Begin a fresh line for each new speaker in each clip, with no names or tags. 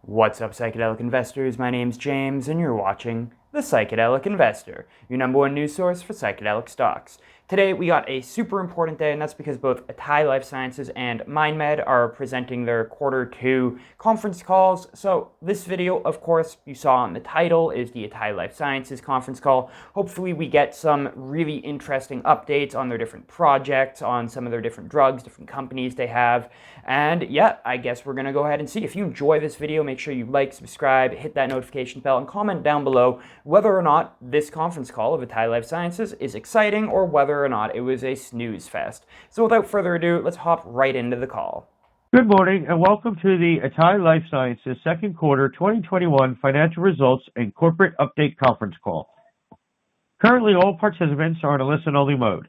What's up, Psychedelic investors? My name's James, and you're watching The Psychedelic Investor, your number one news source for psychedelic stocks. Today, we got a super important day, and that's because both Atai Life Sciences and MindMed are presenting their Q2 conference calls. So this video, of course, you saw in the title, is the Atai Life Sciences conference call. Hopefully, we get some really interesting updates on their different projects, on some of their different drugs, different companies they have. And yeah, I guess we're going to go ahead and see. If you enjoy this video, make sure you like, subscribe, hit that notification bell, and comment down below whether or not this conference call of Atai Life Sciences is exciting or whether or not it was a snooze fest. So without further ado, let's hop right into the call.
Good morning and welcome to the Atai Life Sciences second quarter 2021 financial results and corporate update conference call. Currently, all participants are in a listen-only mode.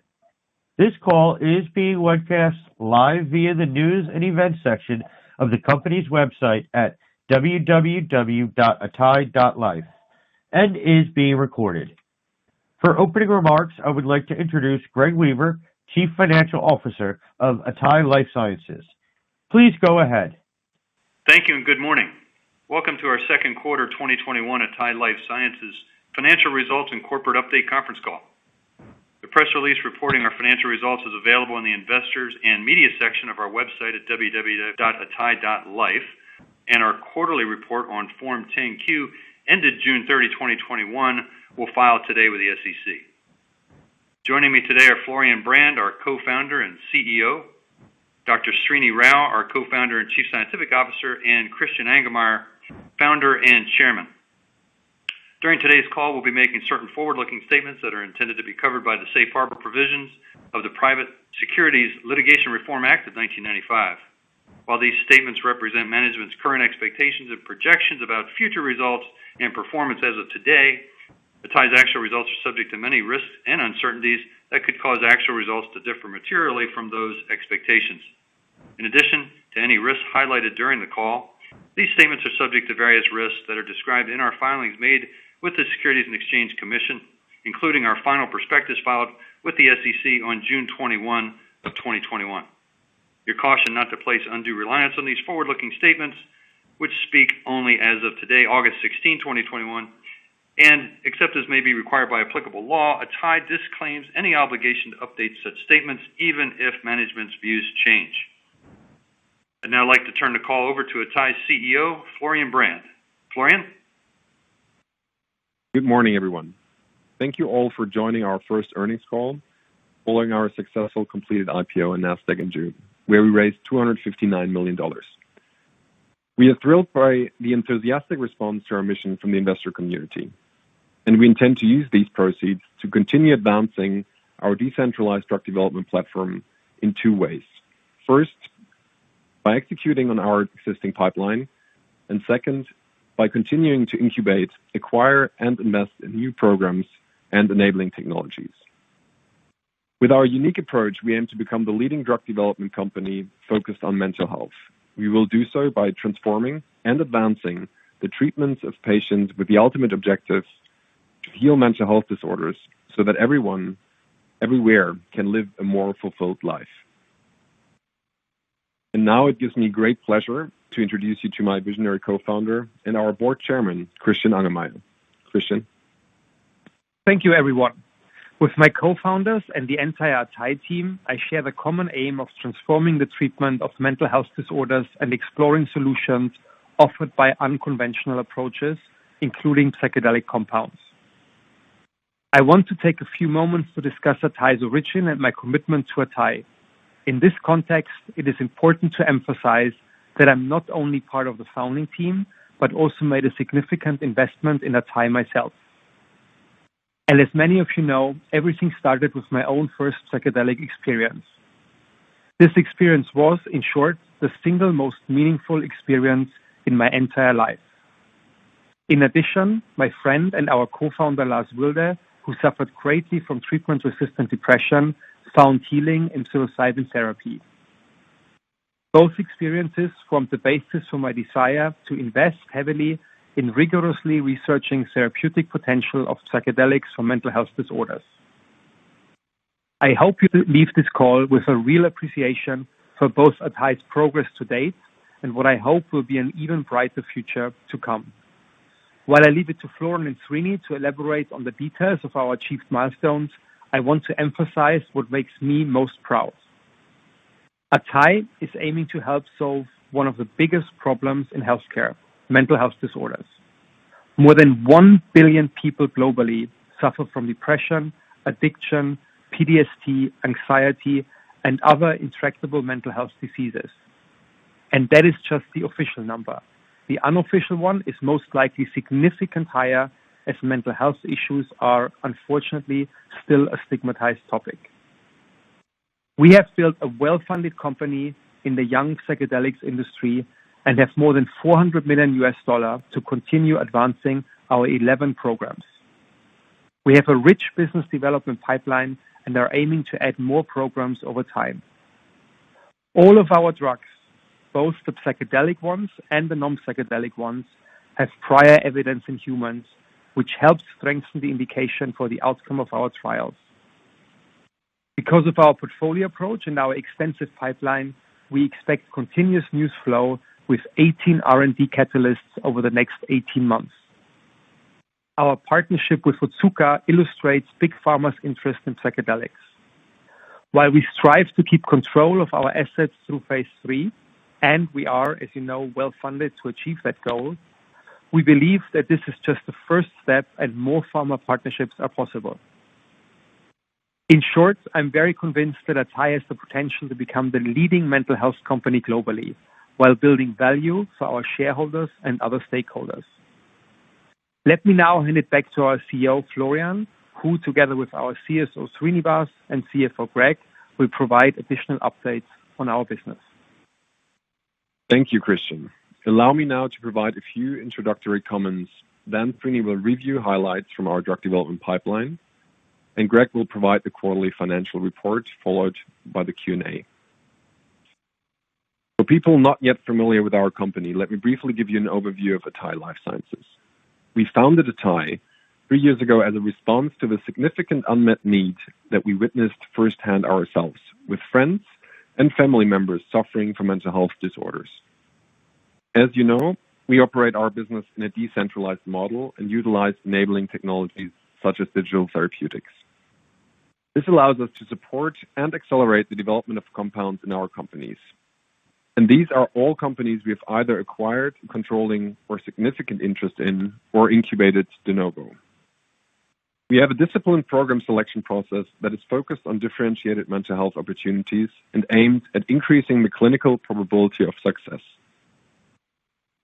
This call is being webcast live via the news and events section of the company's website at www.atai.life and is being recorded. For opening remarks, I would like to introduce Greg Weaver, Chief Financial Officer of Atai Life Sciences. Please go ahead.
Thank you and good morning. Welcome to our second quarter 2021 Atai Life Sciences financial results and corporate update conference call. The press release reporting our financial results is available in the investors and media section of our website at www.atai.life, and our quarterly report on Form 10-Q ended June 30, 2021, will file today with the SEC. Joining me today are Florian Brand, our co-founder and CEO, Dr. Srini Rao, our co-founder and Chief Scientific Officer, and Christian Angermayer, founder and chairman. During today's call, we'll be making certain forward-looking statements that are intended to be covered by the safe harbor provisions of the Private Securities Litigation Reform Act of 1995. While these statements represent management's current expectations and projections about future results and performance as of today, Atai's actual results are subject to many risks and uncertainties that could cause actual results to differ materially from those expectations. In addition to any risks highlighted during the call, these statements are subject to various risks that are described in our filings made with the Securities and Exchange Commission, including our final prospectus filed with the SEC on June 21 of 2021. You're cautioned not to place undue reliance on these forward-looking statements, which speak only as of today, August 16, 2021, and except as may be required by applicable law, Atai disclaims any obligation to update such statements, even if management's views change. I'd now like to turn the call over to Atai's CEO, Florian Brand. Florian?
Good morning, everyone. Thank you all for joining our first earnings call following our successful completed IPO in Nasdaq in June, where we raised $259 million. We are thrilled by the enthusiastic response to our mission from the investor community, and we intend to use these proceeds to continue advancing our decentralized drug development platform in two ways. First, by executing on our existing pipeline, and second, by continuing to incubate, acquire, and invest in new programs and enabling technologies. With our unique approach, we aim to become the leading drug development company focused on mental health. We will do so by transforming and advancing the treatments of patients with the ultimate objective to heal mental health disorders so that everyone, everywhere, can live a more fulfilled life. And now it gives me great pleasure to introduce you to my visionary co-founder and our board chairman, Christian Angermayer. Christian.
Thank you, everyone. With my co-founders and the entire Atai team, I share the common aim of transforming the treatment of mental health disorders and exploring solutions offered by unconventional approaches, including psychedelic compounds. I want to take a few moments to discuss Atai's origin and my commitment to Atai. In this context, it is important to emphasize that I'm not only part of the founding team, but also made a significant investment in Atai myself. And as many of you know, everything started with my own first psychedelic experience. This experience was, in short, the single most meaningful experience in my entire life. In addition, my friend and our co-founder Lars Wilde, who suffered greatly from treatment-resistant depression, found healing in psilocybin therapy. Both experiences formed the basis for my desire to invest heavily in rigorously researching therapeutic potential of psychedelics for mental health disorders. I hope you leave this call with a real appreciation for both Atai's progress to date and what I hope will be an even brighter future to come. While I leave it to Florian and Srini to elaborate on the details of our achieved milestones, I want to emphasize what makes me most proud. Atai is aiming to help solve one of the biggest problems in healthcare, mental health disorders. More than 1 billion people globally suffer from depression, addiction, PTSD, anxiety, and other intractable mental health diseases. And that is just the official number. The unofficial one is most likely significantly higher, as mental health issues are, unfortunately, still a stigmatized topic. We have built a well-funded company in the young psychedelics industry and have more than $400 million to continue advancing our 11 programs. We have a rich business development pipeline and are aiming to add more programs over time. All of our drugs, both the psychedelic ones and the non-psychedelic ones, have prior evidence in humans, which helps strengthen the indication for the outcome of our trials. Because of our portfolio approach and our extensive pipeline, we expect continuous news flow with 18 R&D catalysts over the next 18 months. Our partnership with Otsuka illustrates Big Pharma's interest in psychedelics. While we strive to keep control of our assets through phase 3, and we are, as you know, well-funded to achieve that goal, we believe that this is just the first step and more pharma partnerships are possible. In short, I'm very convinced that atai has the potential to become the leading mental health company globally, while building value for our shareholders and other stakeholders. Let me now hand it back to our CEO, Florian, who, together with our CSO, Srinivas, and CFO, Greg, will provide additional updates on our business.
Thank you, Christian. Allow me now to provide a few introductory comments. Then Srini will review highlights from our drug development pipeline, and Greg will provide the quarterly financial report, followed by the Q&A. For people not yet familiar with our company, let me briefly give you an overview of atai Life Sciences. We founded atai 3 years ago as a response to the significant unmet need that we witnessed firsthand ourselves, with friends and family members suffering from mental health disorders. As you know, we operate our business in a decentralized model and utilize enabling technologies such as digital therapeutics. This allows us to support and accelerate the development of compounds in our companies. And these are all companies we have either acquired, controlling, or significant interest in, or incubated de novo. We have a disciplined program selection process that is focused on differentiated mental health opportunities and aimed at increasing the clinical probability of success.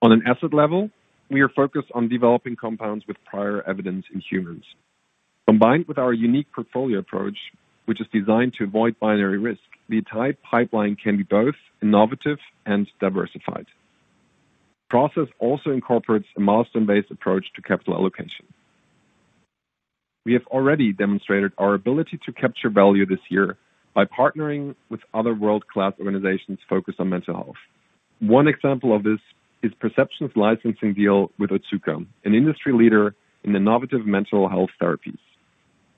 On an asset level, we are focused on developing compounds with prior evidence in humans. Combined with our unique portfolio approach, which is designed to avoid binary risk, the atai pipeline can be both innovative and diversified. The process also incorporates a milestone-based approach to capital allocation. We have already demonstrated our ability to capture value this year by partnering with other world-class organizations focused on mental health. One example of this is Perception's licensing deal with Otsuka, an industry leader in innovative mental health therapies.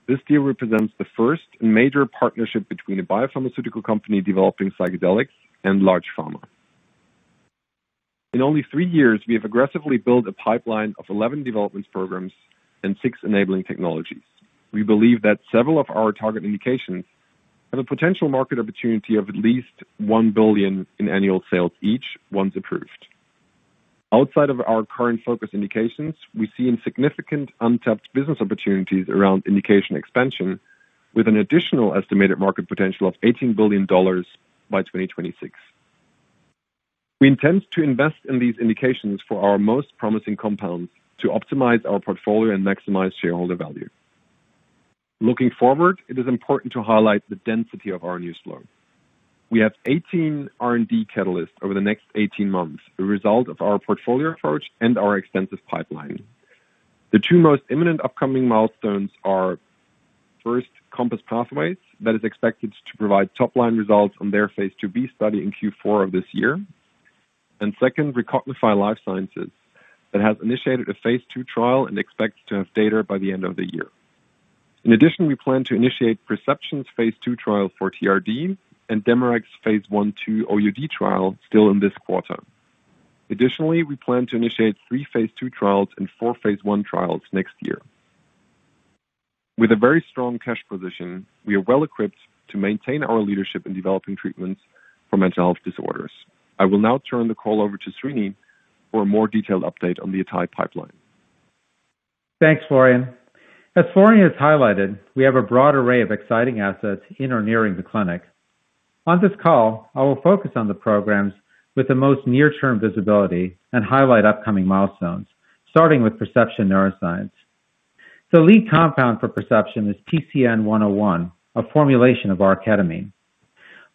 This deal represents the first and major partnership between a biopharmaceutical company developing psychedelics and large pharma. In only 3 years, we have aggressively built a pipeline of 11 development programs and 6 enabling technologies. We believe that several of our target indications have a potential market opportunity of at least $1 billion in annual sales each, once approved. Outside of our current focus indications, we see significant untapped business opportunities around indication expansion, with an additional estimated market potential of $18 billion by 2026. We intend to invest in these indications for our most promising compounds to optimize our portfolio and maximize shareholder value. Looking forward, it is important to highlight the density of our news flow. We have 18 R&D catalysts over the next 18 months, a result of our portfolio approach and our extensive pipeline. The 2 most imminent upcoming milestones are, first, Compass Pathways, that is expected to provide top-line results on their phase 2b study in Q4 of this year. And second, Recognify Life Sciences, that has initiated a phase 2 trial and expects to have data by the end of the year. In addition, we plan to initiate Perception's phase 2 trial for TRD and Demerac's phase 1/2 OUD trial still in this quarter. Additionally, we plan to initiate 3 phase 2 trials and 4 phase 1 trials next year. With a very strong cash position, we are well equipped to maintain our leadership in developing treatments for mental health disorders. I will now turn the call over to Srini for a more detailed update on the atai pipeline.
Thanks, Florian. As Florian has highlighted, we have a broad array of exciting assets in or nearing the clinic. On this call, I will focus on the programs with the most near-term visibility and highlight upcoming milestones, starting with Perception Neuroscience. The lead compound for Perception is PCN-101, a formulation of R-ketamine.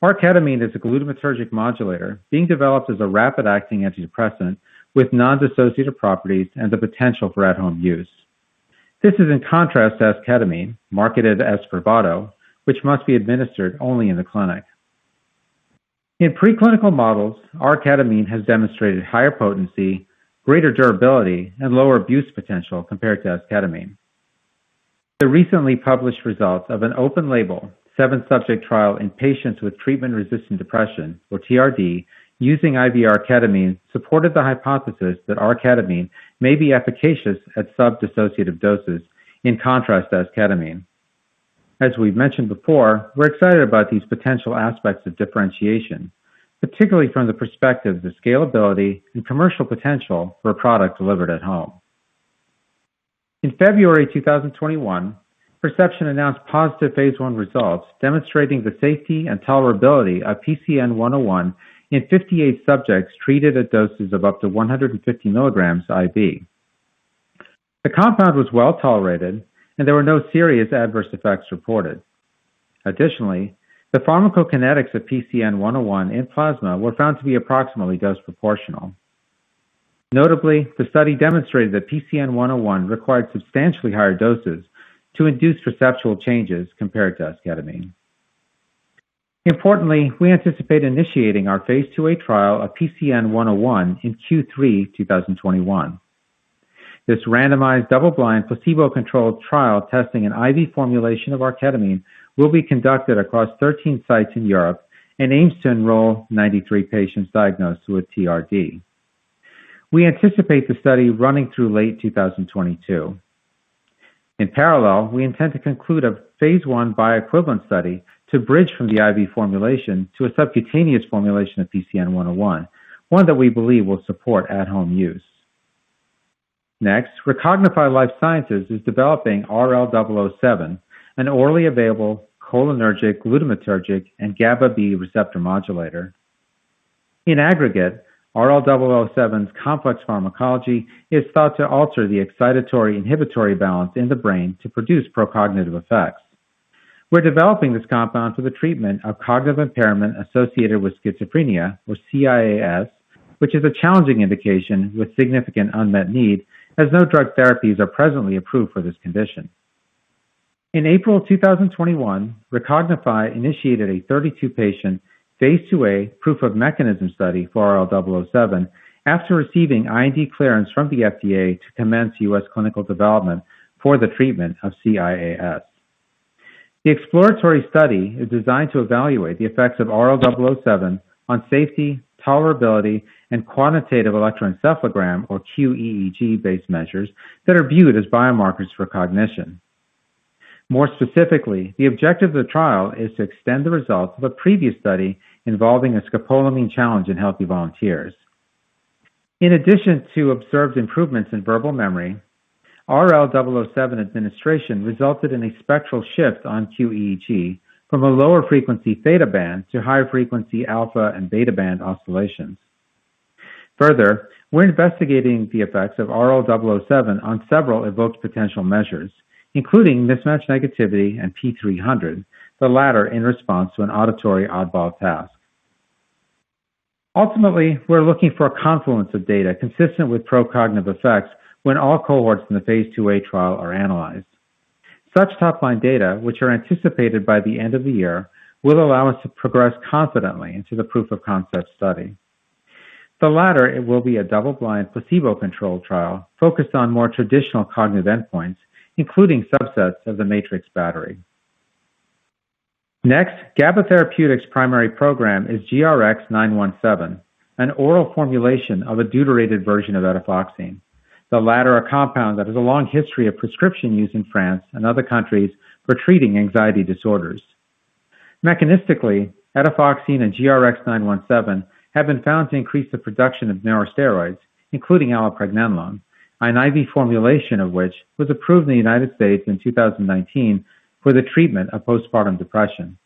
R-ketamine is a glutamatergic modulator being developed as a rapid-acting antidepressant with non-dissociative properties and the potential for at-home use. This is in contrast to esketamine, marketed as Spravato, which must be administered only in the clinic. In preclinical models, R-ketamine has demonstrated higher potency, greater durability, and lower abuse potential compared to esketamine. The recently published results of an open-label, 7-subject trial in patients with treatment-resistant depression, or TRD, using IV R-ketamine supported the hypothesis that R-ketamine may be efficacious at sub-dissociative doses, in contrast to esketamine. As we've mentioned before, we're excited about these potential aspects of differentiation, particularly from the perspective of the scalability and commercial potential for a product delivered at home. In February 2021, Perception announced positive phase 1 results demonstrating the safety and tolerability of PCN-101 in 58 subjects treated at doses of up to 150 milligrams IV. The compound was well tolerated, and there were no serious adverse effects reported. Additionally, the pharmacokinetics of PCN-101 in plasma were found to be approximately dose proportional. Notably, the study demonstrated that PCN-101 required substantially higher doses to induce perceptual changes compared to esketamine. Importantly, we anticipate initiating our phase 2A trial of PCN-101 in Q3 2021. This randomized, double-blind, placebo-controlled trial testing an IV formulation of R-ketamine will be conducted across 13 sites in Europe and aims to enroll 93 patients diagnosed with TRD. We anticipate the study running through late 2022. In parallel, we intend to conclude a phase 1 bioequivalent study to bridge from the IV formulation to a subcutaneous formulation of PCN-101, one that we believe will support at-home use. Next, Recognify Life Sciences is developing RL-007, an orally available cholinergic, glutamatergic, and GABA-B receptor modulator. In aggregate, RL-007's complex pharmacology is thought to alter the excitatory-inhibitory balance in the brain to produce procognitive effects. We're developing this compound for the treatment of cognitive impairment associated with schizophrenia, or CIAS, which is a challenging indication with significant unmet need, as no drug therapies are presently approved for this condition. In April 2021, Recognify initiated a 32-patient Phase 2A proof of mechanism study for RL-007 after receiving IND clearance from the FDA to commence U.S. clinical development for the treatment of CIAS. The exploratory study is designed to evaluate the effects of RL-007 on safety, tolerability, and quantitative electroencephalogram, or QEEG-based measures that are viewed as biomarkers for cognition. More specifically, the objective of the trial is to extend the results of a previous study involving a scopolamine challenge in healthy volunteers. In addition to observed improvements in verbal memory, RL-007 administration resulted in a spectral shift on QEEG from a lower frequency theta band to higher frequency alpha and beta band oscillations. Further, we're investigating the effects of RL-007 on several evoked potential measures, including mismatch negativity and P300, the latter in response to an auditory oddball task. Ultimately, we're looking for a confluence of data consistent with procognitive effects when all cohorts in the Phase 2A trial are analyzed. Such top-line data, which are anticipated by the end of the year, will allow us to progress confidently into the proof of concept study. The latter, it will be a double-blind, placebo-controlled trial focused on more traditional cognitive endpoints, including subsets of the matrix battery. Next, GABA Therapeutics' primary program is GRX-917, an oral formulation of a deuterated version of etifoxine. The latter a compound that has a long history of prescription use in France and other countries for treating anxiety disorders. Mechanistically, etifoxine and GRX-917 have been found to increase the production of neurosteroids, including allopregnanolone, an IV formulation of which was approved in the United States in 2019 for the treatment of postpartum depression.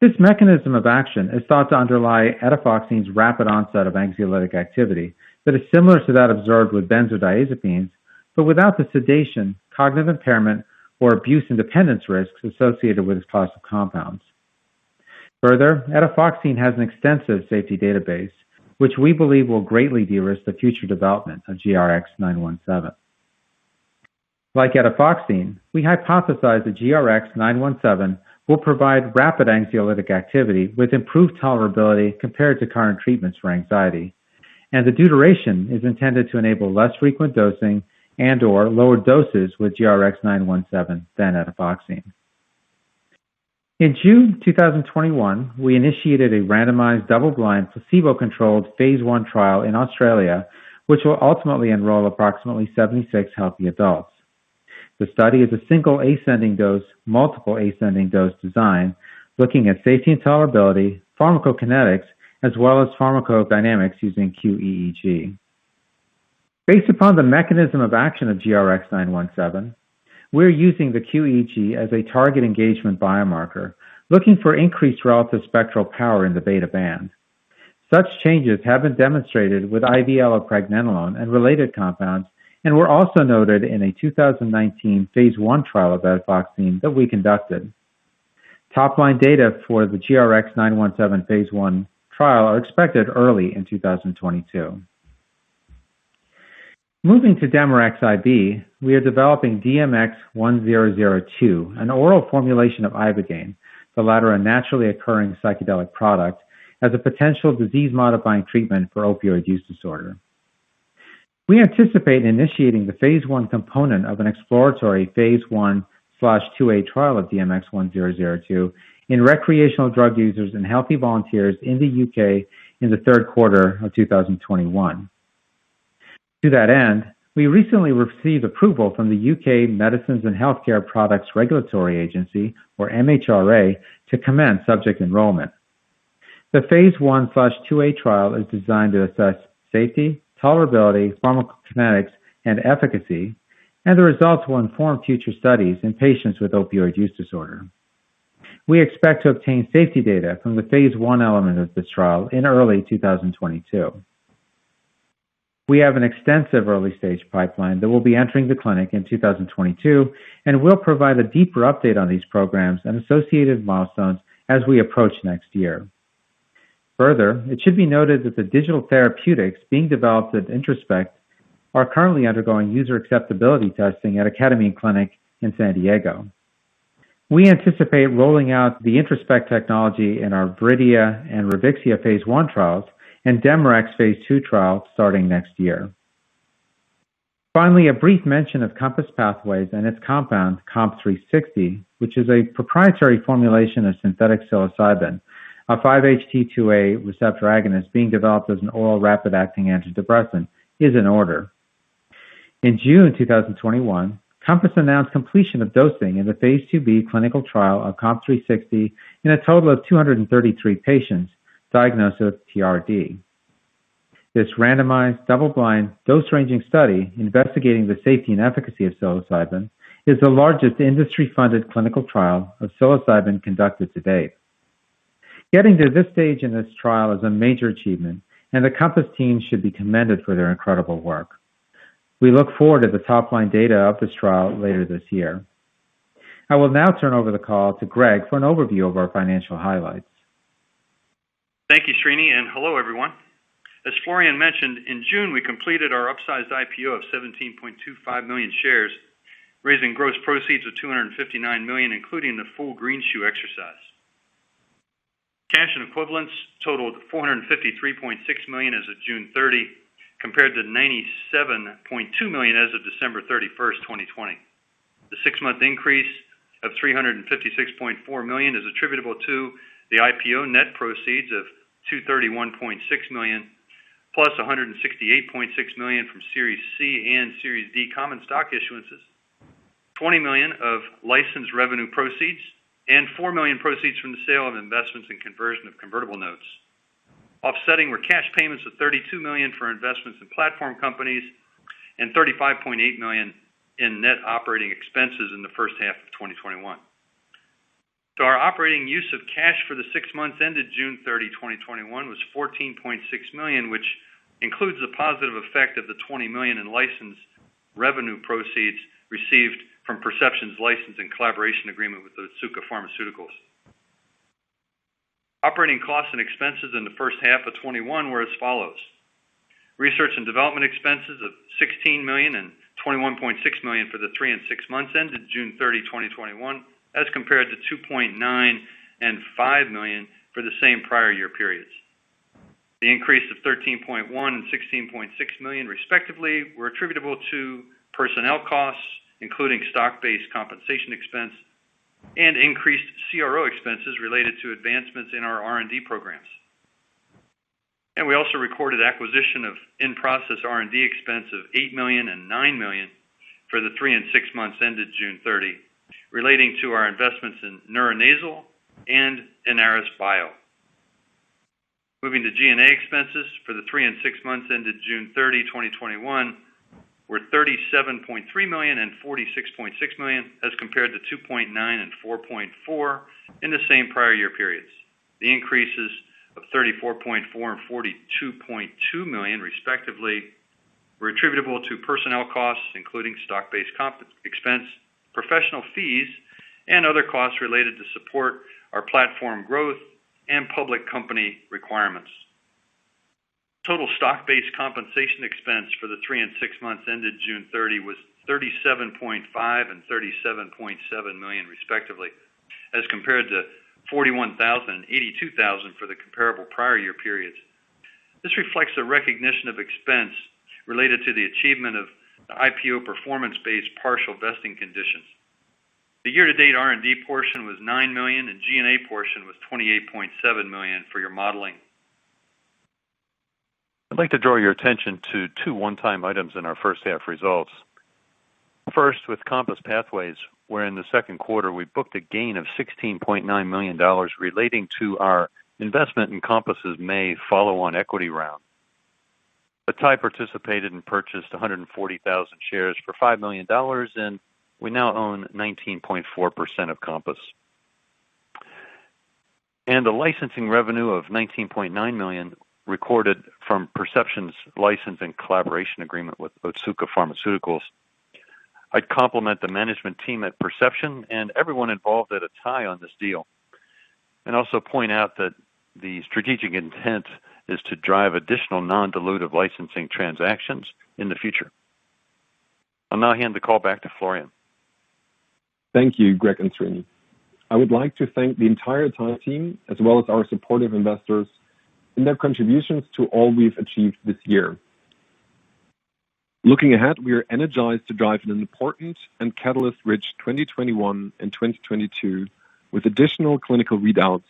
This mechanism of action is thought to underlie etifoxine's rapid onset of anxiolytic activity that is similar to that observed with benzodiazepines, but without the sedation, cognitive impairment, or abuse and dependence risks associated with this class of compounds. Further, etifoxine has an extensive safety database, which we believe will greatly de-risk the future development of GRX-917. Like etifoxine, we hypothesize that GRX-917 will provide rapid anxiolytic activity with improved tolerability compared to current treatments for anxiety, and the deuteration is intended to enable less frequent dosing and/or lower doses with GRX-917 than etifoxine. In June 2021, we initiated a randomized, double-blind, placebo-controlled phase 1 trial in Australia, which will ultimately enroll approximately 76 healthy adults. The study is a single ascending dose, multiple ascending dose design, looking at safety and tolerability, pharmacokinetics, as well as pharmacodynamics using qEEG. Based upon the mechanism of action of GRX-917, we're using the qEEG as a target engagement biomarker, looking for increased relative spectral power in the beta band. Such changes have been demonstrated with IV allopregnanolone and related compounds, and were also noted in a 2019 phase 1 trial of etifoxine that we conducted. Top-line data for the GRX-917 phase 1 trial are expected early in 2022. Moving to Demorex IB, we are developing DMX-1002, an oral formulation of ibogaine, the latter a naturally occurring psychedelic product, as a potential disease-modifying treatment for opioid use disorder. We anticipate initiating the phase 1 component of an exploratory phase 1/2A trial of DMX-1002 in recreational drug users and healthy volunteers in the UK in the third quarter of 2021. To that end, we recently received approval from the UK Medicines and Healthcare Products Regulatory Agency, or MHRA, to commence subject enrollment. The phase 1/2A trial is designed to assess safety, tolerability, pharmacokinetics, and efficacy, and the results will inform future studies in patients with opioid use disorder. We expect to obtain safety data from the phase 1 element of this trial in early 2022. We have an extensive early-stage pipeline that will be entering the clinic in 2022, and we'll provide a deeper update on these programs and associated milestones as we approach next year. Further, it should be noted that the digital therapeutics being developed at Introspect are currently undergoing user acceptability testing at a ketamine clinic in San Diego. We anticipate rolling out the Introspect technology in our Viridia and Revixia phase 1 trials and Demorex phase 2 trial starting next year. Finally, a brief mention of Compass Pathways and its compound, COMP360, which is a proprietary formulation of synthetic psilocybin, a 5-HT2A receptor agonist being developed as an oral rapid-acting antidepressant, is in order. In June 2021, Compass announced completion of dosing in the phase 2B clinical trial of COMP360 in a total of 233 patients diagnosed with TRD. This randomized, double-blind, dose-ranging study investigating the safety and efficacy of psilocybin is the largest industry-funded clinical trial of psilocybin conducted to date. Getting to this stage in this trial is a major achievement, and the Compass team should be commended for their incredible work. We look forward to the top-line data of this trial later this year. I will now turn over the call to Greg for an overview of our financial highlights.
Thank you, Srini, and hello, everyone. As Florian mentioned, in June we completed our upsized IPO of 17.25 million shares, raising gross proceeds of $259 million, including the full greenshoe exercise. Cash and equivalents totaled $453.6 million as of June 30, compared to $97.2 million as of December 31st, 2020. The 6-month increase of $356.4 million is attributable to the IPO net proceeds of $231.6 million, plus $168.6 million from Series C and Series D common stock issuances, $20 million of license revenue proceeds, and $4 million proceeds from the sale of investments and conversion of convertible notes. Offsetting were cash payments of $32 million for investments in platform companies and $35.8 million in net operating expenses in the first half of 2021. So our operating use of cash for the 6 months ended June 30, 2021 was $14.6 million, which includes the positive effect of the $20 million in license revenue proceeds received from Perception's license and collaboration agreement with Otsuka Pharmaceuticals. Operating costs and expenses in the first half of 21 were as follows. Research and development expenses of $16 million and $21.6 million for the 3 and 6 months ended June 30, 2021, as compared to $2.9 and $5 million for the same prior year periods. The increase of $13.1 and $16.6 million, respectively, were attributable to personnel costs, including stock-based compensation expense, and increased CRO expenses related to advancements in our R&D programs. And we also recorded acquisition of in-process R&D expense of $8 million and $9 million for the 3 and 6 months ended June 30, relating to our investments in Neuronasal and Inaris Bio. Moving to G&A expenses for the 3 and 6 months ended June 30, 2021, were $37.3 million and $46.6 million, as compared to $2.9 and $4.4 in the same prior year periods. The increases of $34.4 and $42.2 million, respectively, were attributable to personnel costs, including stock-based comp expense, professional fees, and other costs related to support our platform growth and public company requirements. Total stock-based compensation expense for the 3 and 6 months ended June 30 was $37.5 and $37.7 million, respectively, as compared to $41,000 and $82,000 for the comparable prior year periods. This reflects a recognition of expense related to the achievement of the IPO performance-based partial vesting conditions. The year-to-date R&D portion was $9 million and G&A portion was $28.7 million for your modeling.
I'd like to draw your attention to 2 one-time items in our first half results. First, with Compass Pathways, where in the second quarter we booked a gain of $16.9 million relating to our investment in Compass's May follow-on equity round. atai participated and purchased 140,000 shares for $5 million, and we now own 19.4% of Compass. And the licensing revenue of $19.9 million recorded from Perception's license and collaboration agreement with Otsuka Pharmaceuticals. I'd compliment the management team at Perception and everyone involved at atai on this deal, and also point out that the strategic intent is to drive additional non-dilutive licensing transactions in the future. I'll now hand the call back to Florian.
Thank you, Greg and Srini. I would like to thank the entire atai team, as well as our supportive investors, in their contributions to all we've achieved this year. Looking ahead, we are energized to drive an important and catalyst-rich 2021 and 2022 with additional clinical readouts,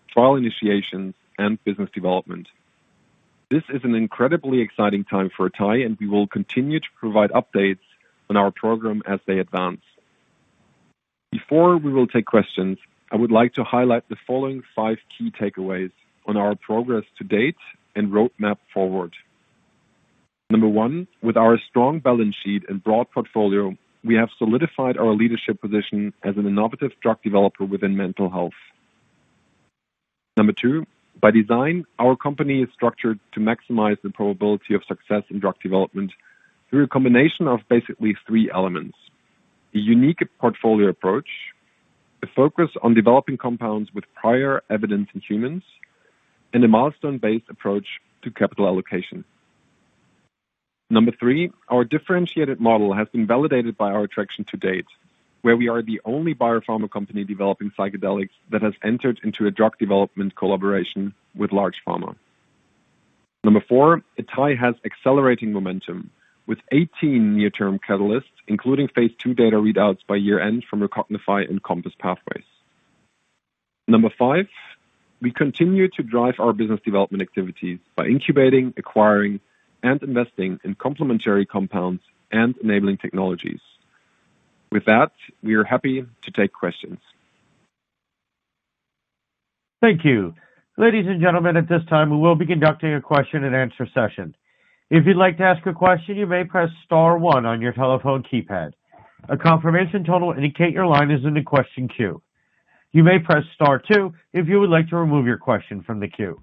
trial initiations, and business development. This is an incredibly exciting time for atai, and we will continue to provide updates on our program as they advance. Before we will take questions, I would like to highlight the following 5 key takeaways on our progress to date and roadmap forward. Number 1, with our strong balance sheet and broad portfolio, we have solidified our leadership position as an innovative drug developer within mental health. Number 2, by design, our company is structured to maximize the probability of success in drug development through a combination of basically 3 elements: a unique portfolio approach, a focus on developing compounds with prior evidence in humans, and a milestone-based approach to capital allocation. Number 3, our differentiated model has been validated by our traction to date, where we are the only biopharma company developing psychedelics that has entered into a drug development collaboration with large pharma. Number 4, atai has accelerating momentum, with 18 near-term catalysts, including phase 2 data readouts by year-end from Recognify and Compass Pathways. Number 5, we continue to drive our business development activities by incubating, acquiring, and investing in complementary compounds and enabling technologies. With that, we are happy to take questions.
Thank you. Ladies and gentlemen, at this time, we will be conducting a question and answer session. If you'd like to ask a question, you may press star one on your telephone keypad. A confirmation tone will indicate your line is in the question queue. You may press star two if you would like to remove your question from the queue.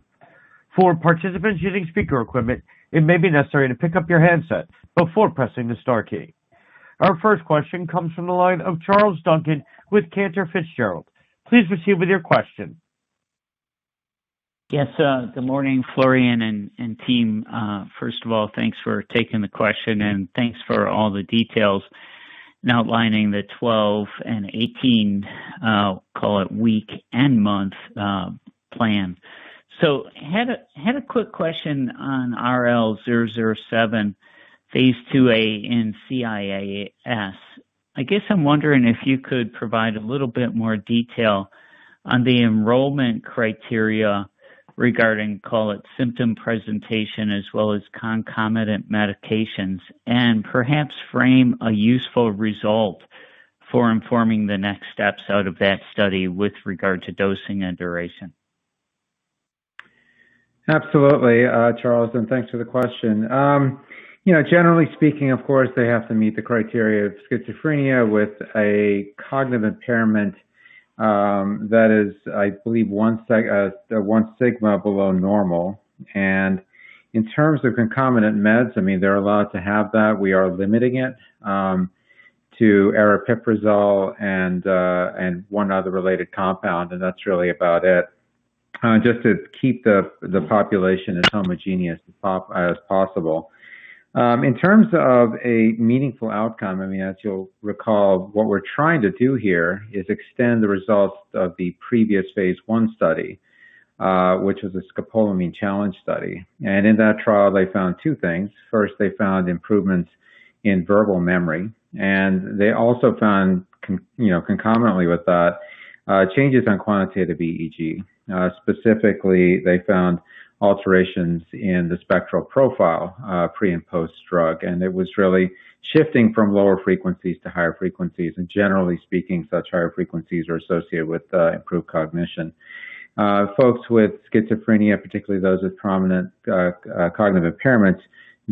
For participants using speaker equipment, it may be necessary to pick up your handset before pressing the star key. Our first question comes from the line of Charles Duncan with Cantor Fitzgerald. Please proceed with your question.
Yes, good morning, Florian and team. First of all, thanks for taking the question, and thanks for all the details and outlining the 12 and 18, call it week and month plan. So had a quick question on RL-007, phase 2A in CIAS. I guess I'm wondering if you could provide a little bit more detail on the enrollment criteria regarding, call it, symptom presentation as well as concomitant medications, and perhaps frame a useful result for informing the next steps out of that study with regard to dosing and duration.
Absolutely, Charles, and thanks for the question. Generally speaking, of course, they have to meet the criteria of schizophrenia with a cognitive impairment that is, I believe, one sigma below normal. And in terms of concomitant meds, I mean, they're allowed to have that. We are limiting it to aripiprazole and one other related compound, and that's really about it. Just to keep the population as homogeneous as possible. In terms of a meaningful outcome, I mean, as you'll recall, what we're trying to do here is extend the results of the previous phase 1 study, which was a scopolamine challenge study. And in that trial, they found two things. First, they found improvements in verbal memory, and they also found, concomitantly with that, changes on quantitative EEG. Specifically, they found alterations in the spectral profile pre and post drug, and it was really shifting from lower frequencies to higher frequencies, and generally speaking, such higher frequencies are associated with improved cognition. Folks with schizophrenia, particularly those with prominent cognitive impairments,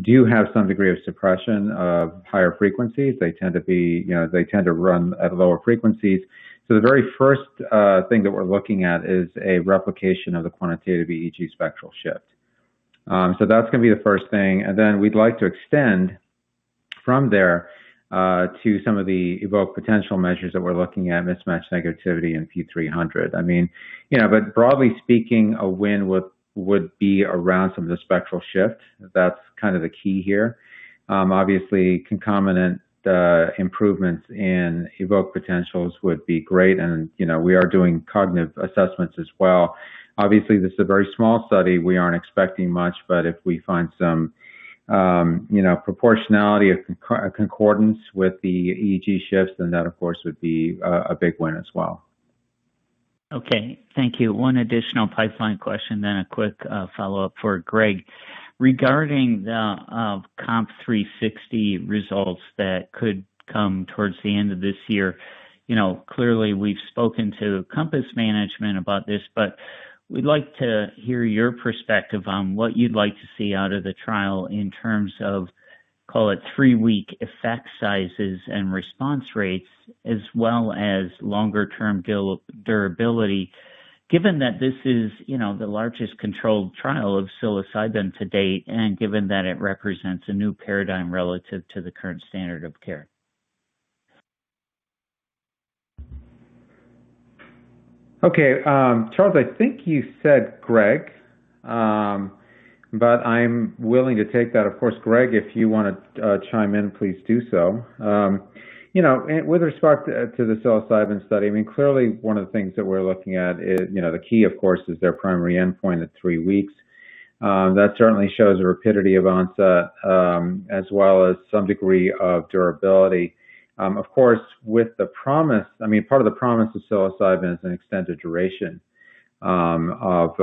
do have some degree of suppression of higher frequencies. They tend to run at lower frequencies. So the very first thing that we're looking at is a replication of the quantitative EEG spectral shift. So that's going to be the first thing. And then we'd like to extend from there to some of the evoked potential measures that we're looking at, mismatch negativity and P300. I mean, but broadly speaking, a win would be around some of the spectral shift. That's kind of the key here. Obviously, concomitant improvements in evoked potentials would be great, and we are doing cognitive assessments as well. Obviously, this is a very small study. We aren't expecting much, but if we find some proportionality of concordance with the EEG shifts, then that of course would be a big win as well.
Okay, thank you. One additional pipeline question, then a quick follow-up for Greg. Regarding the COMP360 results that could come towards the end of this year, clearly we've spoken to Compass Management about this, but we'd like to hear your perspective on what you'd like to see out of the trial in terms of, call it, 3-week effect sizes and response rates, as well as longer-term durability. Given that this is, the largest controlled trial of psilocybin to date, and given that it represents a new paradigm relative to the current standard of care.
Okay, Charles, I think you said Greg, but I'm willing to take that. Of course, Greg, if you want to chime in, please do so. With respect to the psilocybin study, I mean, clearly one of the things that we're looking at is, the key, of course, is their primary endpoint at 3 weeks. That certainly shows a rapidity of onset, as well as some degree of durability. Of course, with the promise, I mean, part of the promise of psilocybin is an extended duration. of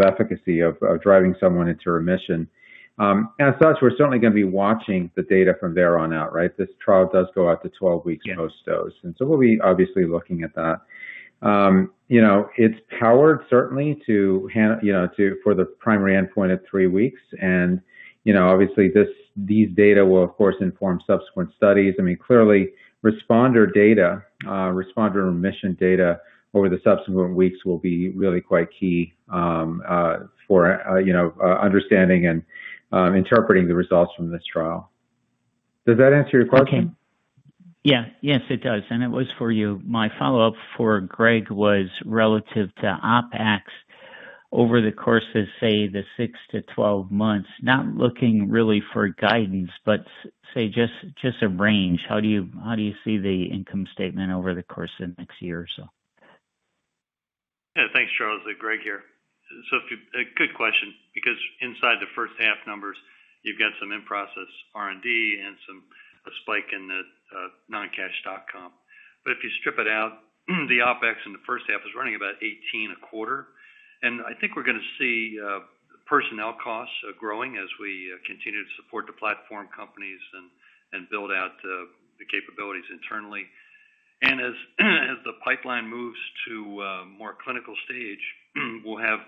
efficacy of driving someone into remission. As such, we're certainly going to be watching the data from there on out, right? This trial does go out to 12 weeks post-dose, and so we'll be obviously looking at that. It's powered certainly for the primary endpoint at 3 weeks, and obviously these data will of course inform subsequent studies. I mean, clearly responder remission data over the subsequent weeks will be really quite key for understanding and interpreting the results from this trial. Does that answer your question?
Okay. Yeah, yes, it does. And it was for you. My follow-up for Greg was relative to OpEx over the course of, say, the 6 to 12 months, not looking really for guidance, but say just a range. How do you see the income statement over the course of the next year or so?
Yeah, thanks, Charles. Greg here. So a good question, because inside the first half numbers, you've got some in-process R&D and a spike in the non-cash stock comp. But if you strip it out, the OpEx in the first half is running about 18 a quarter. And I think we're going to see personnel costs growing as we continue to support the platform companies and build out the capabilities internally. And as the pipeline moves to more clinical stage, we'll have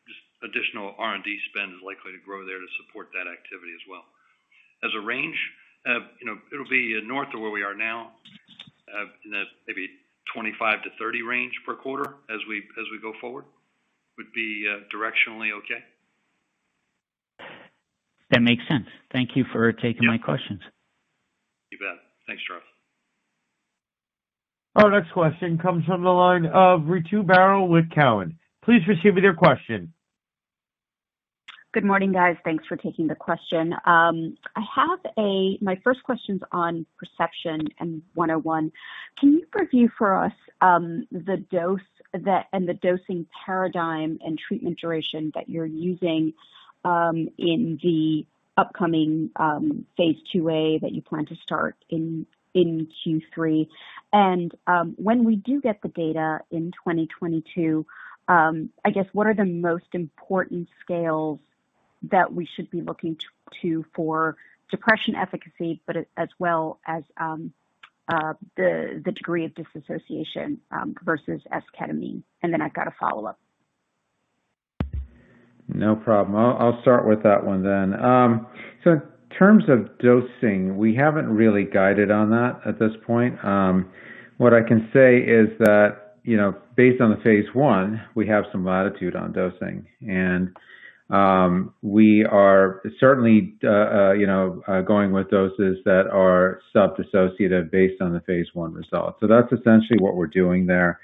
just additional R&D spend is likely to grow there to support that activity as well. As a range, it'll be north of where we are now, in the maybe 25 to 30 range per quarter as we go forward. Would be directionally okay.
That makes sense. Thank you for taking my questions.
You bet. Thanks, Charles.
Our next question comes from the line of Ritu Baral with Cowen. Please proceed with your question.
Good morning, guys. Thanks for taking the question. I have my first question's on Perception and 101. Can you review for us the dose and the dosing paradigm and treatment duration that you're using in the upcoming phase 2A that you plan to start in Q3? And when we do get the data in 2022, I guess what are the most important scales that we should be looking to for depression efficacy, but as well as the degree of disassociation versus esketamine? And then I've got a follow-up.
No problem. I'll start with that one then. So in terms of dosing, we haven't really guided on that at this point. What I can say is that, based on the phase 1, we have some latitude on dosing. And we are certainly, going with doses that are sub-dissociative based on the phase 1 results. So that's essentially what we're doing there.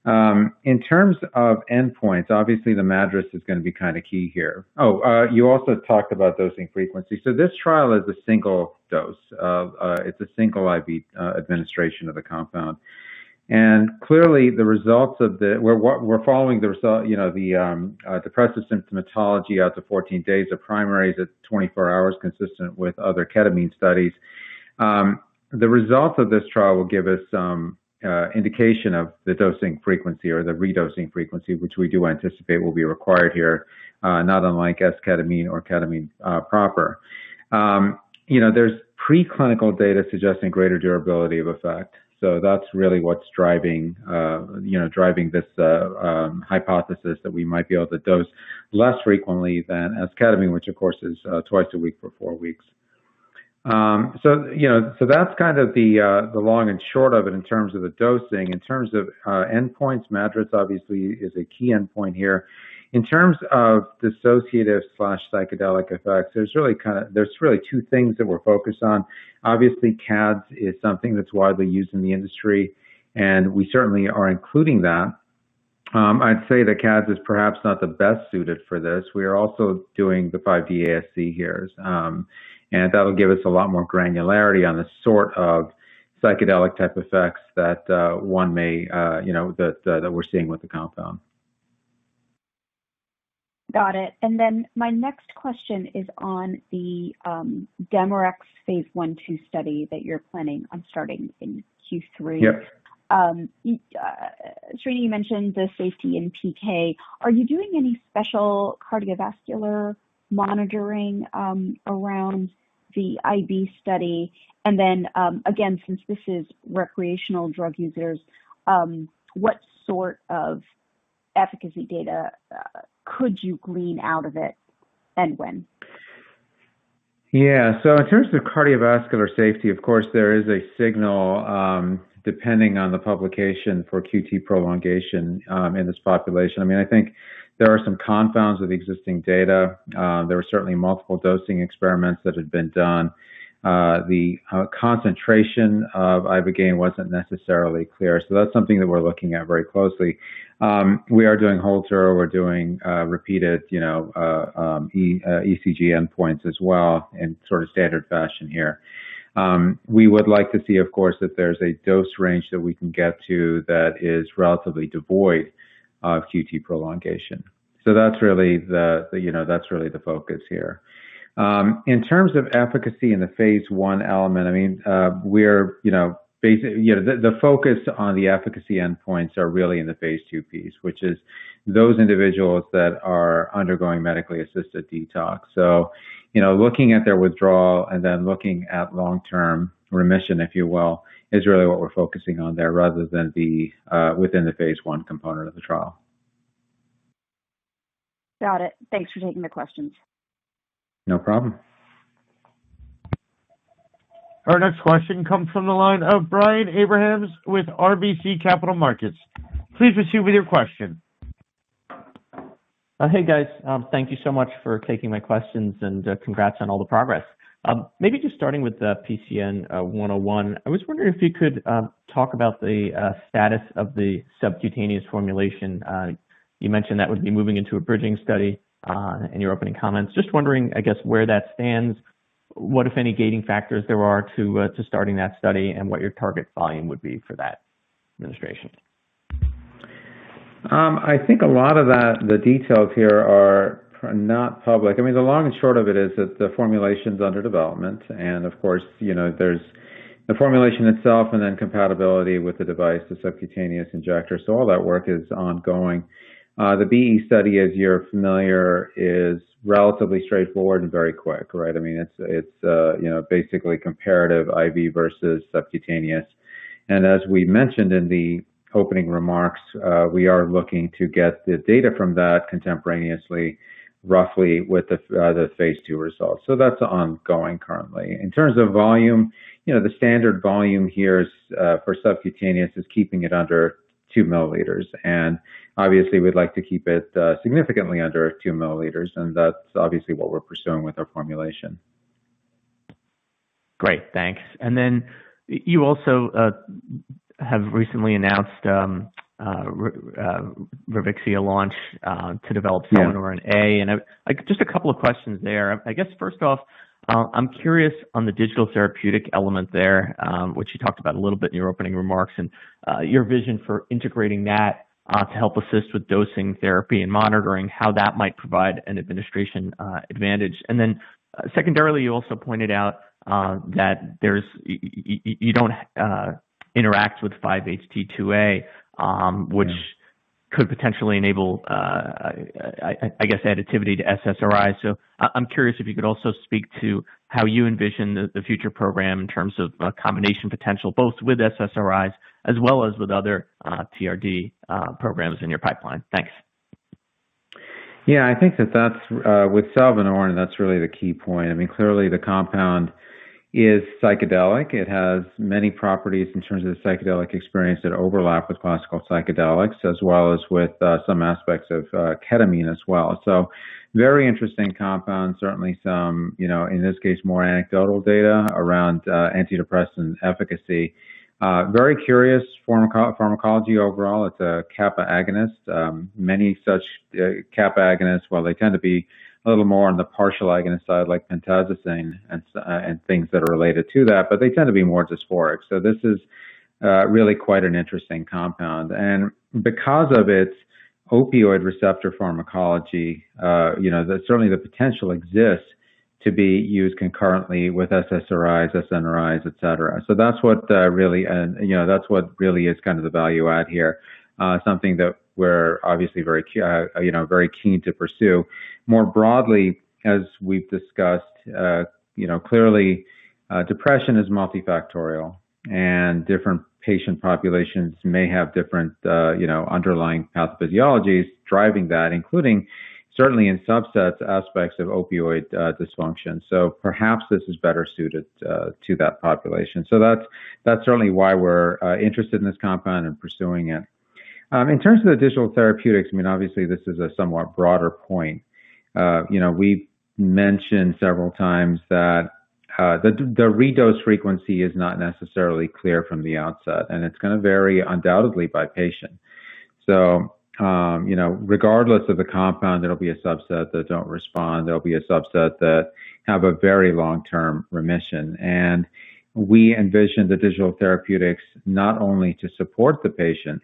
In terms of endpoints, obviously the MADRS is going to be kind of key here. You also talked about dosing frequency. So this trial is a single dose. It's a single IV administration of the compound. And clearly, the results of we're following the result, the depressive symptomatology out to 14 days of primaries at 24 hours, consistent with other ketamine studies. The results of this trial will give us some indication of the dosing frequency or the redosing frequency, which we do anticipate will be required here, not unlike esketamine or ketamine proper. There's preclinical data suggesting greater durability of effect. So that's really what's driving this hypothesis that we might be able to dose less frequently than esketamine, which of course is twice a week for 4 weeks. So that's kind of the long and short of it in terms of the dosing. In terms of endpoints, MADRS obviously is a key endpoint here. In terms of dissociative/psychedelic effects, there's really two things that we're focused on. Obviously, CADS is something that's widely used in the industry, and we certainly are including that. I'd say that CADS is perhaps not the best suited for this. We are also doing the 5D-ASC here, and that'll give us a lot more granularity on the sort of psychedelic type effects that one may, that we're seeing with the compound.
Got it. And then my next question is on the Demorex phase 1/2 study that you're planning on starting in Q3.
Yep.
Srini, you mentioned the safety in PK. Are you doing any special cardiovascular monitoring around the IB study? And then again, since this is recreational drug users, what sort of efficacy data could you glean out of it, and when?
Yeah, so in terms of cardiovascular safety, of course, there is a signal depending on the publication for QT prolongation in this population. I mean, I think there are some confounds with existing data. There were certainly multiple dosing experiments that had been done. The concentration of ibogaine wasn't necessarily clear, so that's something that we're looking at very closely. We are doing Holter, we're doing repeated, ECG endpoints as well in sort of standard fashion here. We would like to see, of course, that there's a dose range that we can get to that is relatively devoid of QT prolongation. So that's really the focus here. In terms of efficacy in the phase 1 element, I mean, the focus on the efficacy endpoints are really in the phase 2 piece, which is those individuals that are undergoing medically assisted detox. So, looking at their withdrawal and then looking at long-term remission, if you will, is really what we're focusing on there rather than within the phase 1 component of the trial.
Got it. Thanks for taking the questions.
No problem.
Our next question comes from the line of Brian Abrahams with RBC Capital Markets. Please proceed with your question.
Hey guys, thank you so much for taking my questions and congrats on all the progress. Maybe just starting with the PCN 101, I was wondering if you could talk about the status of the subcutaneous formulation. You mentioned that would be moving into a bridging study in your opening comments. Just wondering, I guess, where that stands, what, if any, gating factors there are to starting that study, and what your target volume would be for that administration.
I think a lot of the details here are not public. I mean, the long and short of it is that the formulation's under development, and of course, there's the formulation itself and then compatibility with the device, the subcutaneous injector. So all that work is ongoing. The BE study, as you're familiar, is relatively straightforward and very quick, right? I mean, it's basically comparative IV versus subcutaneous. And as we mentioned in the opening remarks, we are looking to get the data from that contemporaneously, roughly with the phase 2 results. So that's ongoing currently. In terms of volume, the standard volume here is for subcutaneous is keeping it under 2 milliliters, and obviously we'd like to keep it significantly under 2 milliliters, and that's obviously what we're pursuing with our formulation.
Great, thanks. And then you also have recently announced Revixia launch to develop Selenorin A, and just a couple of questions there. I guess first off, I'm curious on the digital therapeutic element there, which you talked about a little bit in your opening remarks, and your vision for integrating that to help assist with dosing, therapy, and monitoring, how that might provide an administration advantage. And then secondarily, you also pointed out that you don't interact with 5-HT2A, which could potentially enable, I guess, additivity to SSRIs. So I'm curious if you could also speak to how you envision the future program in terms of combination potential, both with SSRIs as well as with other TRD programs in your pipeline. Thanks.
Yeah, I think that's with Selenorin, that's really the key point. I mean, clearly the compound is psychedelic. It has many properties in terms of the psychedelic experience that overlap with classical psychedelics, as well as with some aspects of ketamine as well. So very interesting compound, certainly some, in this case, more anecdotal data around antidepressant efficacy. Very curious pharmacology overall. It's a kappa agonist. Many such kappa agonists, while they tend to be a little more on the partial agonist side, like pentazocine and things that are related to that, but they tend to be more dysphoric. So this is really quite an interesting compound. And because of its opioid receptor pharmacology, certainly the potential exists to be used concurrently with SSRIs, SNRIs, et cetera. So that's what really is kind of the value add here. Something that we're obviously very keen to pursue. More broadly, as we've discussed, clearly depression is multifactorial, and different patient populations may have different, underlying pathophysiologies driving that, including certainly in subsets aspects of opioid dysfunction. So perhaps this is better suited to that population. So that's certainly why we're interested in this compound and pursuing it. In terms of the digital therapeutics, I mean, obviously this is a somewhat broader point. We've mentioned several times that the redose frequency is not necessarily clear from the outset, and it's going to vary undoubtedly by patient. So, regardless of the compound, there'll be a subset that don't respond. There'll be a subset that have a very long-term remission. And we envision the digital therapeutics not only to support the patient,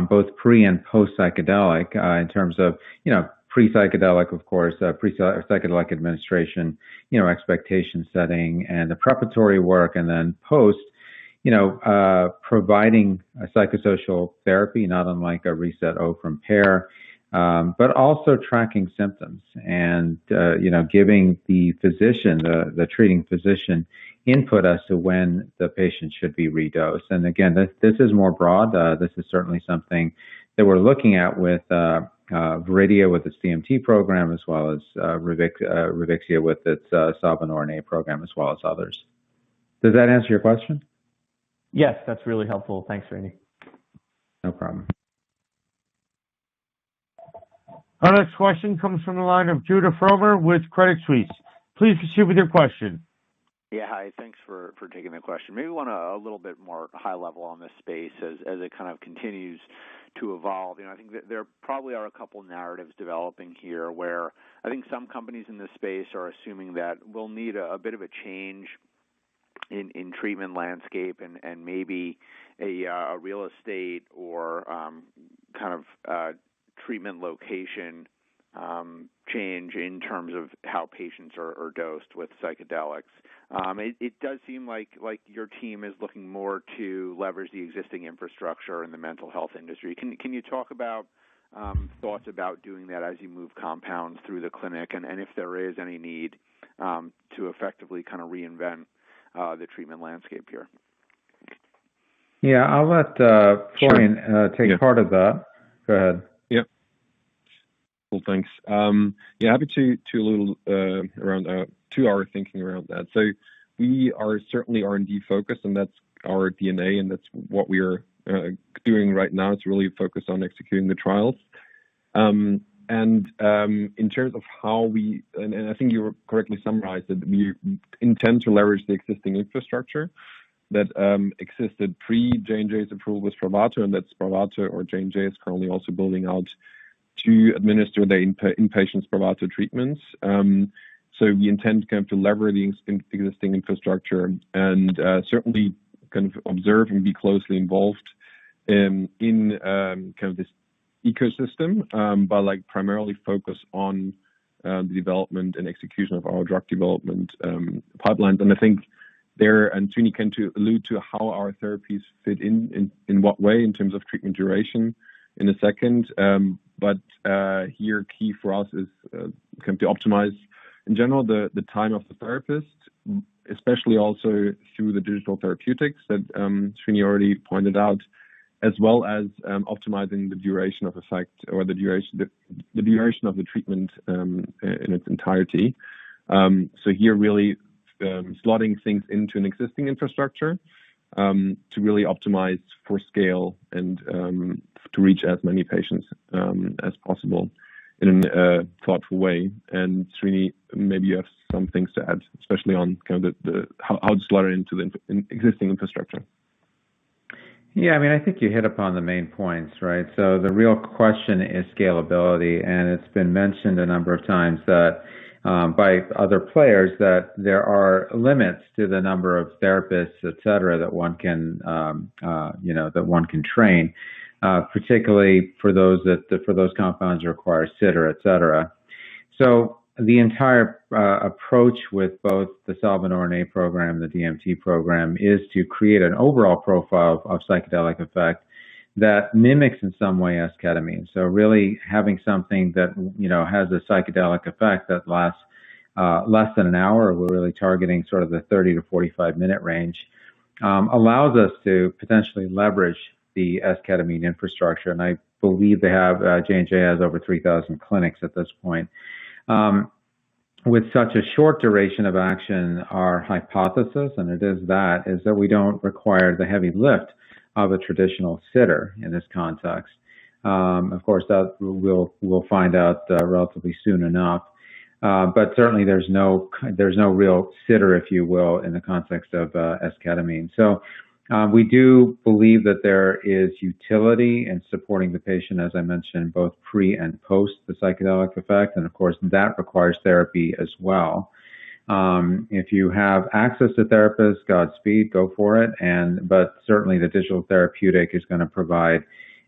both pre and post psychedelic, in terms of, pre-psychedelic, of course, pre-psychedelic administration, expectation setting and the preparatory work, and then post, providing a psychosocial therapy, not unlike a reset-O from PAIR, but also tracking symptoms and, giving the physician, the treating physician, input as to when the patient should be redosed. And again, this is more broad. This is certainly something that we're looking at with Viridia with its DMT program, as well as Revixia with its Salvinorin A program, as well as others. Does that answer your question?
Yes, that's really helpful. Thanks, Randy.
No problem.
Our next question comes from the line of Judah Frommer with Credit Suisse. Please proceed with your question.
Yeah, hi. Thanks for taking the question. Maybe want a little bit more high level on this space as it kind of continues to evolve. I think that there probably are a couple narratives developing here where I think some companies in this space are assuming that we'll need a bit of a change in treatment landscape and maybe a real estate or kind of treatment location change in terms of how patients are dosed with psychedelics. It does seem like your team is looking more to leverage the existing infrastructure in the mental health industry. Can you talk about thoughts about doing that as you move compounds through the clinic, and if there is any need to effectively kind of reinvent the treatment landscape here?
Yeah, I'll let Florian take part of that. Go ahead.
Yeah. Cool, thanks. Happy to a little around 2 hour thinking around that. So we are certainly R&D focused, and that's our DNA, and that's what we are doing right now. It's really focused on executing the trials. And in terms of how and I think you correctly summarized that we intend to leverage the existing infrastructure that existed pre-J&J's approval with Spravato, and that Spravato or J&J is currently also building out to administer the inpatient Spravato treatments. So we intend kind of to leverage the existing infrastructure and certainly kind of observe and be closely involved in kind of this ecosystem, but primarily focus on the development and execution of our drug development pipelines. And I think there, and Srini can allude to how our therapies fit in what way in terms of treatment duration in a second. But here key for us is kind of to optimize in general the time of the therapist, especially also through the digital therapeutics that Srini already pointed out, as well as optimizing the duration of effect or the duration of the treatment in its entirety. So here really slotting things into an existing infrastructure to really optimize for scale and to reach as many patients as possible in a thoughtful way. And Srini, maybe you have some things to add, especially on kind of how to slot it into the existing infrastructure.
Yeah, I mean, I think you hit upon the main points, right? So the real question is scalability, and it's been mentioned a number of times that by other players that there are limits to the number of therapists, et cetera, that one can, that one can train, particularly for those compounds require sitter, et cetera. So the entire approach with both the salvinorin A program, the DMT program, is to create an overall profile of psychedelic effect that mimics in some way esketamine. So really having something that, has a psychedelic effect that lasts less than an hour, we're really targeting sort of the 30 to 45-minute range, allows us to potentially leverage the esketamine infrastructure. And I believe they have, J&J has over 3,000 clinics at this point. With such a short duration of action, our hypothesis, and it is that we don't require the heavy lift of a traditional sitter in this context. Of course, that we'll find out relatively soon enough. But certainly there's no real sitter, if you will, in the context of esketamine. So we do believe that there is utility in supporting the patient, as I mentioned, both pre and post the psychedelic effect. And of course, that requires therapy as well. If you have access to therapists, Godspeed, go for it. But certainly the digital therapeutic is going to provide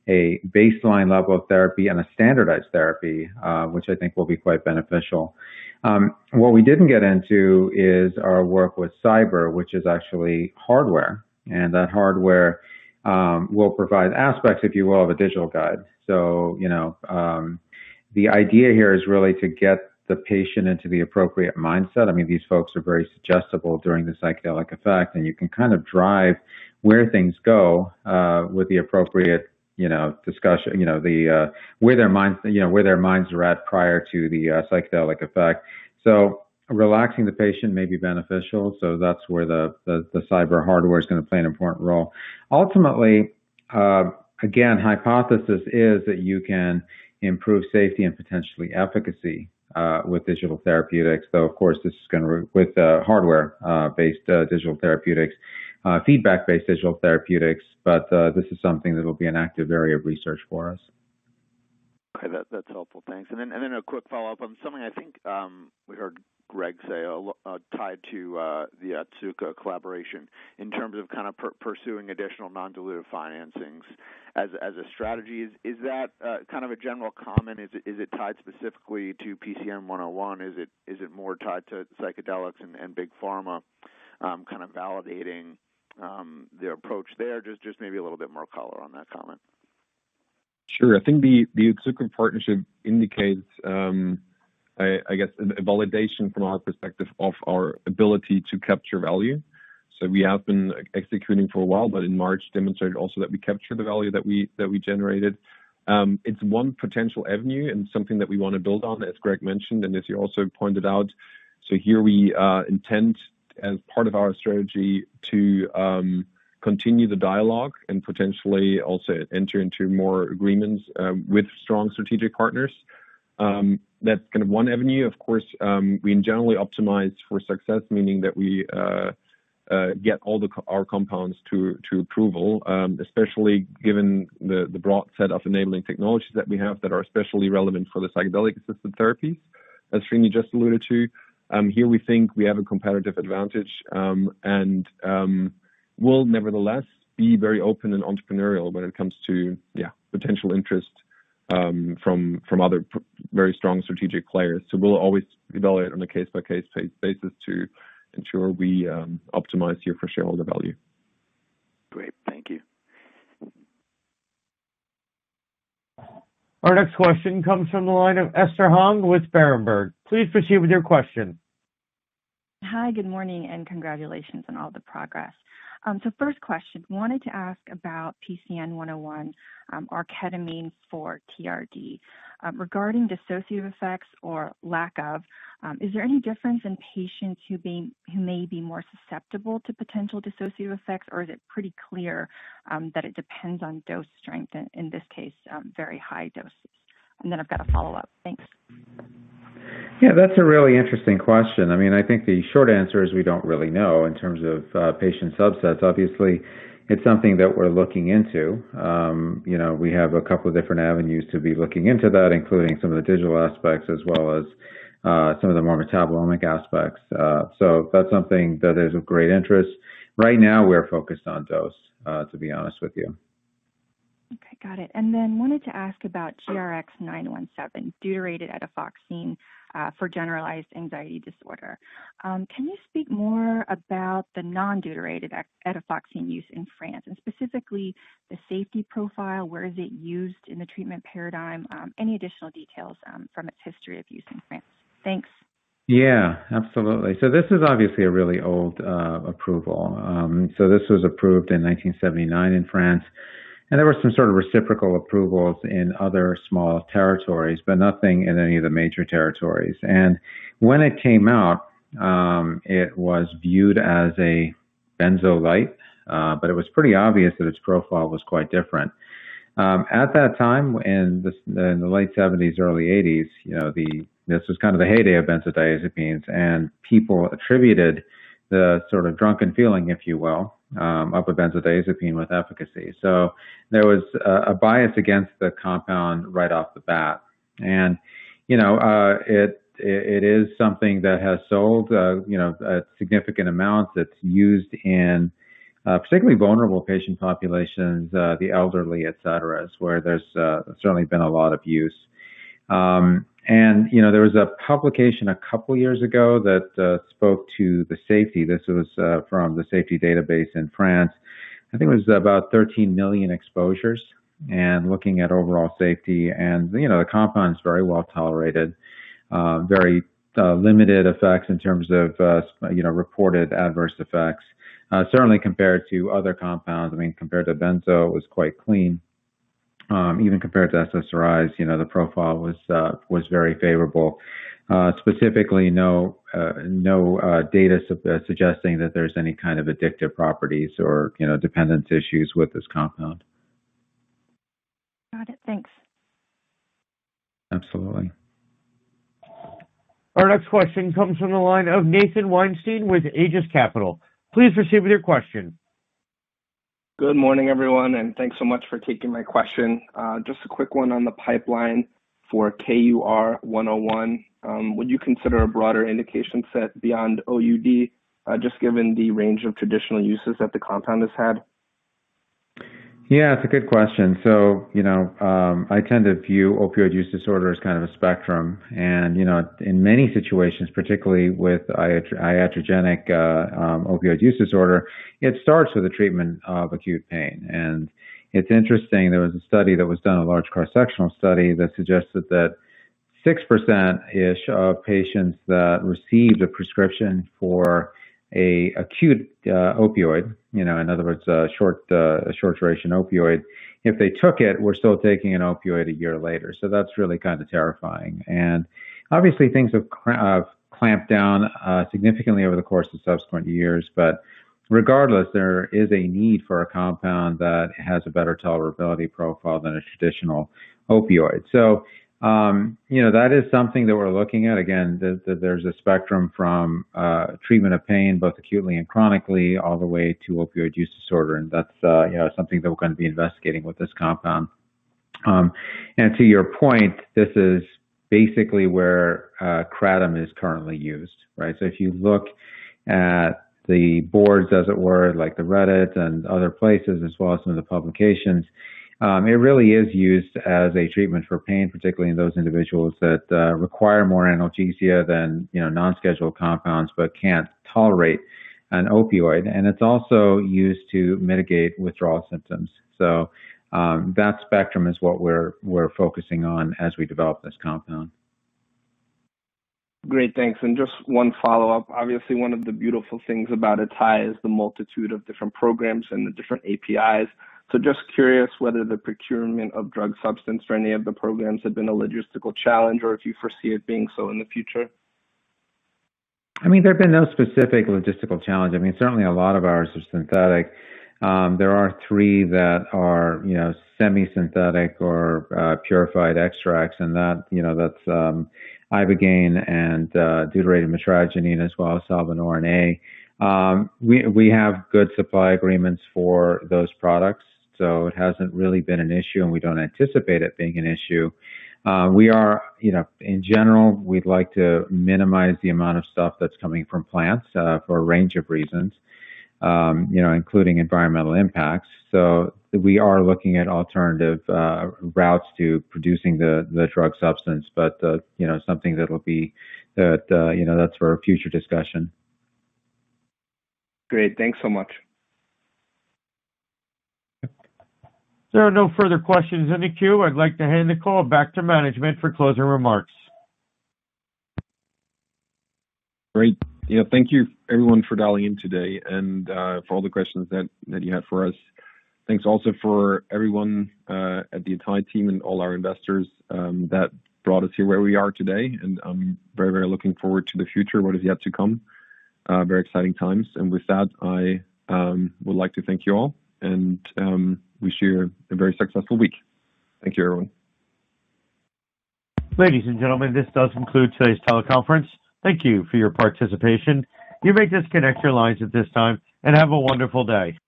a baseline level of therapy and a standardized therapy, which I think will be quite beneficial. What we didn't get into is our work with cyber, which is actually hardware. And that hardware will provide aspects, if you will, of a digital guide. So, the idea here is really to get the patient into the appropriate mindset. I mean, these folks are very suggestible during the psychedelic effect, and you can kind of drive where things go with the appropriate, discussion, where their minds are at prior to the psychedelic effect. So relaxing the patient may be beneficial. So that's where the cyber hardware is going to play an important role. Ultimately, again, hypothesis is that you can improve safety and potentially efficacy with digital therapeutics, though of course this is going to, with hardware-based digital therapeutics, feedback-based digital therapeutics, but this is something that will be an active area of research for us.
Okay, that's helpful. Thanks. And then a quick follow-up on something I think we heard Greg say tied to the Otsuka collaboration in terms of kind of pursuing additional non-dilutive financings as a strategy. Is that kind of a general comment? Is it tied specifically to PCN 101? Is it more tied to psychedelics and big pharma kind of validating their approach there? Just maybe a little bit more color on that comment.
Sure. I think the Otsuka partnership indicates, I guess, a validation from our perspective of our ability to capture value. So we have been executing for a while, but in March demonstrated also that we capture the value that we generated. It's one potential avenue and something that we want to build on, as Greg mentioned, and as you also pointed out. So here we intend, as part of our strategy, to continue the dialogue and potentially also enter into more agreements with strong strategic partners. That's kind of one avenue. Of course, we generally optimize for success, meaning that we get all our compounds to approval, especially given the broad set of enabling technologies that we have that are especially relevant for the psychedelic-assisted therapies, as Srini just alluded to. Here we think we have a competitive advantage and will nevertheless be very open and entrepreneurial when it comes to potential interest from other very strong strategic players. So we'll always evaluate on a case-by-case basis to ensure we optimize here for shareholder value.
Great, thank you.
Our next question comes from the line of Esther Hong with Berenberg. Please proceed with your question.
Hi, good morning, and congratulations on all the progress. So first question, wanted to ask about PCN 101, or ketamine for TRD. Regarding dissociative effects or lack of, is there any difference in patients who may be more susceptible to potential dissociative effects, or is it pretty clear that it depends on dose strength, in this case, very high doses? And then I've got a follow-up. Thanks.
Yeah, that's a really interesting question. I mean, I think the short answer is we don't really know in terms of patient subsets. Obviously, it's something that we're looking into. We have a couple of different avenues to be looking into that, including some of the digital aspects as well as some of the more metabolomic aspects. So that's something that is of great interest. Right now, we're focused on dose, to be honest with you.
Okay, got it. And then wanted to ask about GRX-917, deuterated etifoxine for generalized anxiety disorder. Can you speak more about the non-deuterated etifoxine use in France, and specifically the safety profile? Where is it used in the treatment paradigm? Any additional details from its history of use in France? Thanks.
Yeah, absolutely. So this is obviously a really old approval. So this was approved in 1979 in France. And there were some sort of reciprocal approvals in other small territories, but nothing in any of the major territories. And when it came out, it was viewed as a benzo light, but it was pretty obvious that its profile was quite different. At that time, in the late 70s, early 80s, this was kind of the heyday of benzodiazepines, and people attributed the sort of drunken feeling, if you will, of a benzodiazepine with efficacy. So there was a bias against the compound right off the bat. And, it is something that has sold, at significant amounts. It's used in particularly vulnerable patient populations, the elderly, et cetera, where there's certainly been a lot of use. And, there was a publication a couple years ago that spoke to the safety. This was from the safety database in France. I think it was about 13 million exposures, and looking at overall safety. And, the compound is very well tolerated, very limited effects in terms of, reported adverse effects. Certainly compared to other compounds, compared to benzo, it was quite clean. Even compared to SSRIs, the profile was very favorable. Specifically, no data suggesting that there's any kind of addictive properties or dependence issues with this compound.
Got it. Thanks.
Absolutely.
Our next question comes from the line of Nathan Weinstein with Aegis Capital. Please proceed with your question.
Good morning, everyone, and thanks so much for taking my question. Just a quick one on the pipeline for KUR-101. Would you consider a broader indication set beyond OUD, just given the range of traditional uses that the compound has had?
Yeah, it's a good question. So, I tend to view opioid use disorder as kind of a spectrum. And, in many situations, particularly with iatrogenic opioid use disorder, it starts with the treatment of acute pain. And it's interesting, there was a study that was done, a large cross-sectional study, that suggested that 6%-ish of patients that received a prescription for a acute opioid, in other words, a short duration opioid, if they took it, were still taking an opioid a year later. So that's really kind of terrifying. And obviously things have clamped down significantly over the course of subsequent years, but regardless, there is a need for a compound that has a better tolerability profile than a traditional opioid. So that is something that we're looking at. Again, there's a spectrum from treatment of pain, both acutely and chronically, all the way to opioid use disorder, and that's something that we're going to be investigating with this compound. And to your point, this is basically where kratom is currently used, right? So if you look at the boards, as it were, like the Reddit and other places, as well as some of the publications, it really is used as a treatment for pain, particularly in those individuals that require more analgesia than non-scheduled compounds, but can't tolerate an opioid. And it's also used to mitigate withdrawal symptoms. So that spectrum is what we're focusing on as we develop this compound.
Great, thanks. And just one follow-up. Obviously, one of the beautiful things about atai is the multitude of different programs and the different APIs. So just curious whether the procurement of drug substance for any of the programs had been a logistical challenge, or if you foresee it being so in the future.
There have been no specific logistical challenge. Certainly a lot of ours are synthetic. There are 3 that are, semi-synthetic or purified extracts, and that's ibogaine and deuterated metragynine, as well as salvinorin A. We have good supply agreements for those products, so it hasn't really been an issue, and we don't anticipate it being an issue. We are, in general, we'd like to minimize the amount of stuff that's coming from plants for a range of reasons, including environmental impacts. So we are looking at alternative routes to producing the drug substance, but something that'll be that's for a future discussion.
Great, thanks so much.
There are no further questions in the queue. I'd like to hand the call back to management for closing remarks.
Great. Thank you everyone for dialing in today and for all the questions that you had for us. Thanks also for everyone at the atai team and all our investors that brought us here where we are today. And I'm very, very looking forward to the future, what is yet to come. Very exciting times. And with that, I would like to thank you all and wish you a very successful week. Thank you, everyone.
Ladies and gentlemen, this does conclude today's teleconference. Thank you for your participation. You may disconnect your lines at this time and have a wonderful day.